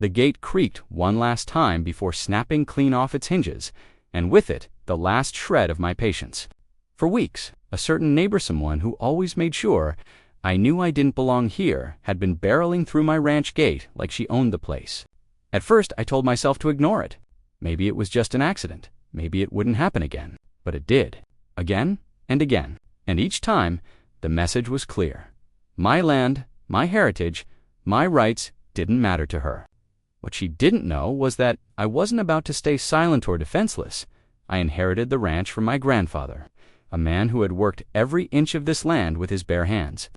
The gate creaked one last time before snapping clean off its hinges, and with it, the last shred of my patience. For weeks, a certain neighborsome one who always made sure I knew I didn't belong here had been barreling through my ranch gate like she owned the place. At first, I told myself to ignore it. Maybe it was just an accident. Maybe it wouldn't happen again. But it did. Again and again. And each time, the message was clear. My land, my heritage, my rights didn't matter to her. What she didn't know was that I wasn't about to stay silent or defenseless. I inherited the ranch from my grandfather, a man who had worked every inch of this land with his bare hands.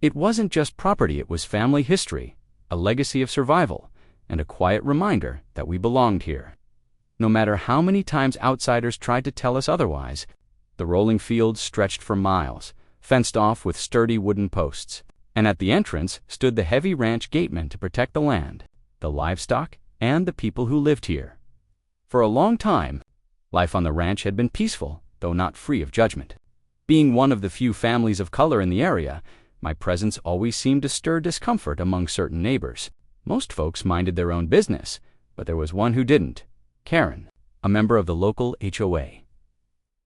It wasn't just property, it was family history, a legacy of survival, and a quiet reminder that we belonged here. No matter how many times outsiders tried to tell us otherwise, the rolling fields stretched for miles, fenced off with sturdy wooden posts, and at the entrance stood the heavy ranch gatemen to protect the land, the livestock, and the people who lived here. For a long time, life on the ranch had been peaceful, though not free of judgment. Being one of the few families of color in the area, my presence always seemed to stir discomfort among certain neighbors. Most folks minded their own business, but there was one who didn't. Karen, a member of the local HOA.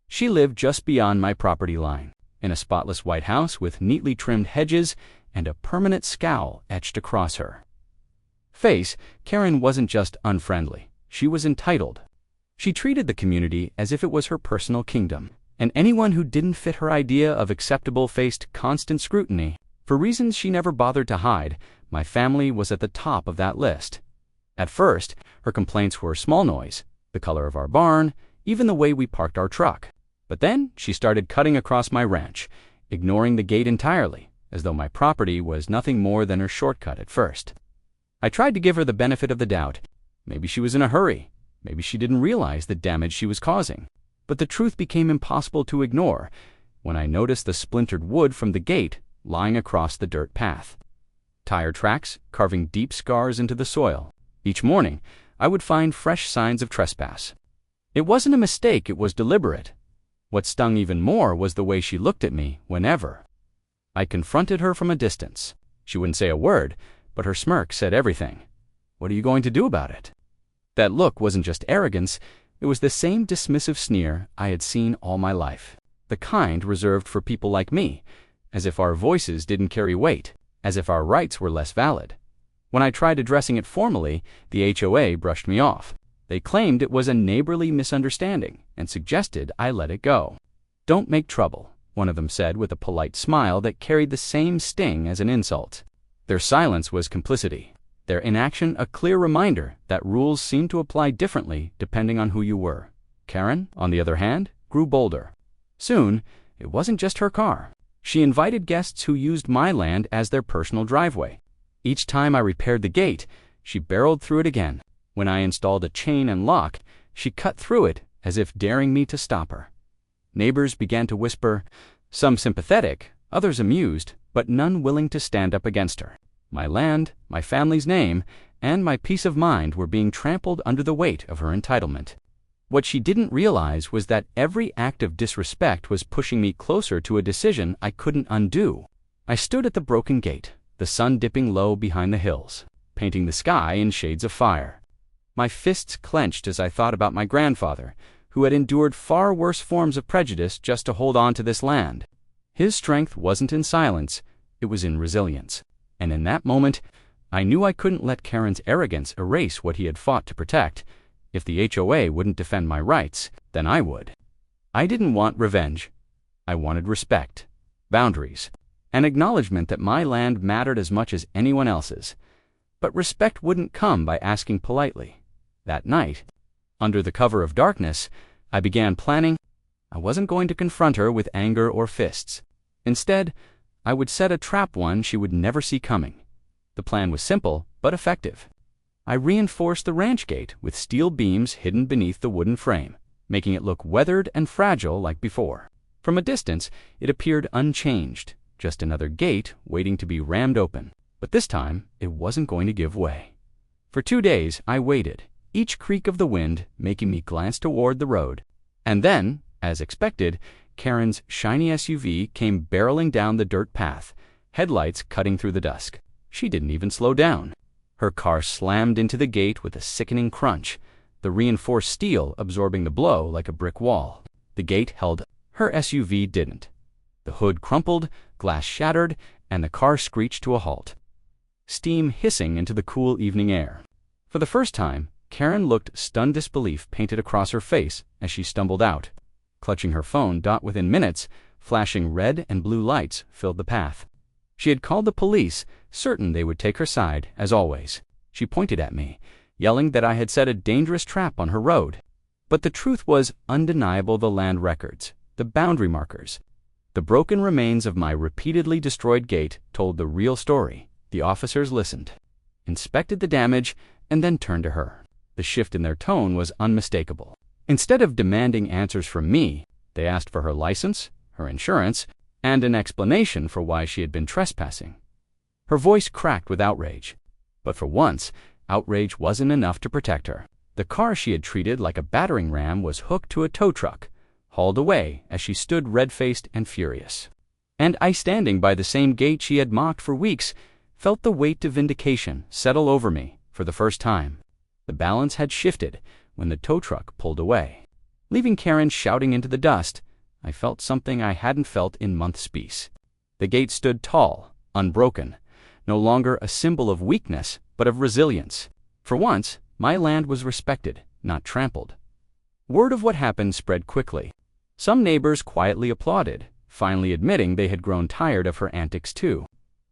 She lived just beyond my property line, in a spotless white house with neatly trimmed hedges and a permanent scowl etched across her face. Karen wasn't just unfriendly, she was entitled. She treated the community as if it was her personal kingdom, and anyone who didn't fit her idea of acceptable faced constant scrutiny. For reasons she never bothered to hide, my family was at the top of that list. At first, her complaints were small noise, the color of our barn, even the way we parked our truck. But then she started cutting across my ranch, ignoring the gate entirely, as though my property was nothing more than her shortcut at first. I tried to give her the benefit of the doubt. Maybe she was in a hurry. Maybe she didn't realize the damage she was causing. But the truth became impossible to ignore when I noticed the splintered wood from the gate lying across the dirt path. Tire tracks carving deep scars into the soil. Each morning, I would find fresh signs of trespass. It wasn't a mistake, it was deliberate. What stung even more was the way she looked at me whenever I confronted her from a distance. She wouldn't say a word, but her smirk said everything. What are you going to do about it? That look wasn't just arrogance, it was the same dismissive sneer I had seen all my life. The kind reserved for people like me, as if our voices didn't carry weight, as if our rights were less valid. When I tried addressing it formally, the HOA brushed me off. They claimed it was a neighborly misunderstanding and suggested I let it go. "Don't make trouble," one of them said with a polite smile that carried the same sting as an insult. Their silence was complicity, their inaction a clear reminder that rules seemed to apply differently depending on who you were. Karen, on the other hand, grew bolder. Soon, it wasn't just her car. She invited guests who used my land as their personal driveway. Each time I repaired the gate, she barreled through it again. When I installed a chain and lock, she cut through it as if daring me to stop her. Neighbors began to whisper, some sympathetic, others amused, but none willing to stand up against her. My land, my family's name, and my peace of mind were being trampled under the weight of her entitlement. What she didn't realize was that every act of disrespect was pushing me closer to a decision I couldn't undo. I stood at the broken gate, the sun dipping low behind the hills, painting the sky in shades of fire. My fists clenched as I thought about my grandfather, who had endured far worse forms of prejudice just to hold on to this land. His strength wasn't in silence, it was in resilience. And in that moment, I knew I couldn't let Karen's arrogance erase what he had fought to protect. If the HOA wouldn't defend my rights, then I would. I didn't want revenge. I wanted respect, boundaries, an acknowledgement that my land mattered as much as anyone else's. But respect wouldn't come by asking politely. That night, under the cover of darkness, I began planning. I wasn't going to confront her with anger or fists. Instead, I would set a trap, one she would never see coming. The plan was simple, but effective. I reinforced the ranch gate with steel beams hidden beneath the wooden frame, making it look weathered and fragile like before. From a distance, it appeared unchanged, just another gate waiting to be rammed open. But this time, it wasn't going to give way. For 2 days, I waited, each creak of the wind making me glance toward the road. And then, as expected, Karen's shiny SUV came barreling down the dirt path, headlights cutting through the dusk. She didn't even slow down. Her car slammed into the gate with a sickening crunch, the reinforced steel absorbing the blow like a brick wall. The gate held. Her SUV didn't. The hood crumpled, glass shattered, and the car screeched to a halt, steam hissing into the cool evening air. For the first time, Karen looked stunned disbelief painted across her face as she stumbled out, clutching her phone. Within minutes, flashing red and blue lights filled the path. She had called the police, certain they would take her side, as always. She pointed at me, yelling that I had set a dangerous trap on her road. But the truth was undeniable. The land records, the boundary markers, the broken remains of my repeatedly destroyed gate told the real story. The officers listened, inspected the damage, and then turned to her. The shift in their tone was unmistakable. Instead of demanding answers from me, they asked for her license, her insurance, and an explanation for why she had been trespassing. Her voice cracked with outrage. But for once, outrage wasn't enough to protect her. The car she had treated like a battering ram was hooked to a tow truck, hauled away as she stood red-faced and furious. And I, standing by the same gate she had mocked for weeks, felt the weight of vindication settle over me for the first time. The balance had shifted when the tow truck pulled away, leaving Karen shouting into the dust. I felt something I hadn't felt in months. Peace. The gate stood tall, unbroken, no longer a symbol of weakness, but of resilience. For once, my land was respected, not trampled. Word of what happened spread quickly. Some neighbors quietly applauded, finally admitting they had grown tired of her antics too.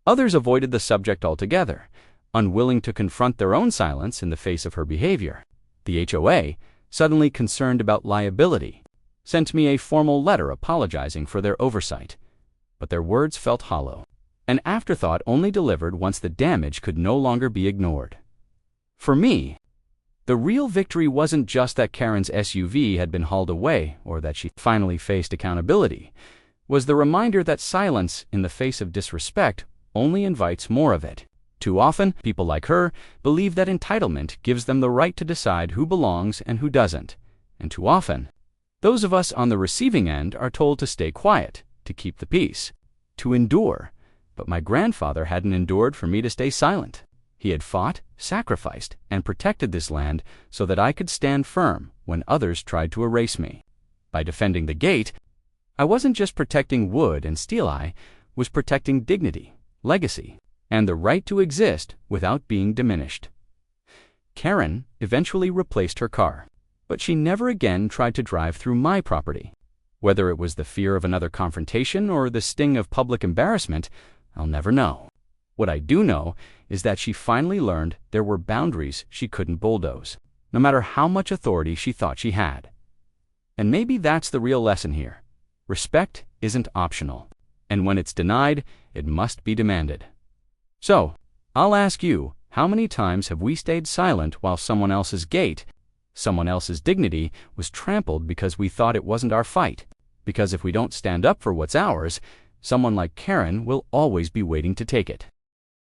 Others avoided the subject altogether, unwilling to confront their own silence in the face of her behavior. The HOA, suddenly concerned about liability, sent me a formal letter apologizing for their oversight. But their words felt hollow, an afterthought only delivered once the damage could no longer be ignored. For me, the real victory wasn't just that Karen's SUV had been hauled away or that she finally faced accountability, was the reminder that silence in the face of disrespect only invites more of it. Too often, people like her believe that entitlement gives them the right to decide who belongs and who doesn't. And too often, those of us on the receiving end are told to stay quiet, to keep the peace, to endure. But my grandfather hadn't endured for me to stay silent. He had fought, sacrificed, and protected this land so that I could stand firm when others tried to erase me. By defending the gate, I wasn't just protecting wood and steel, I was protecting dignity, legacy, and the right to exist without being diminished. Karen eventually replaced her car, but she never again tried to drive through my property. Whether it was the fear of another confrontation or the sting of public embarrassment, I'll never know. What I do know is that she finally learned there were boundaries she couldn't bulldoze, no matter how much authority she thought she had. And maybe that's the real lesson here. Respect isn't optional, and when it's denied, it must be demanded. So, I'll ask you, how many times have we stayed silent while someone else's gate, someone else's dignity, was trampled because we thought it wasn't our fight? Because if we don't stand up for what's ours, someone like Karen will always be waiting to take it.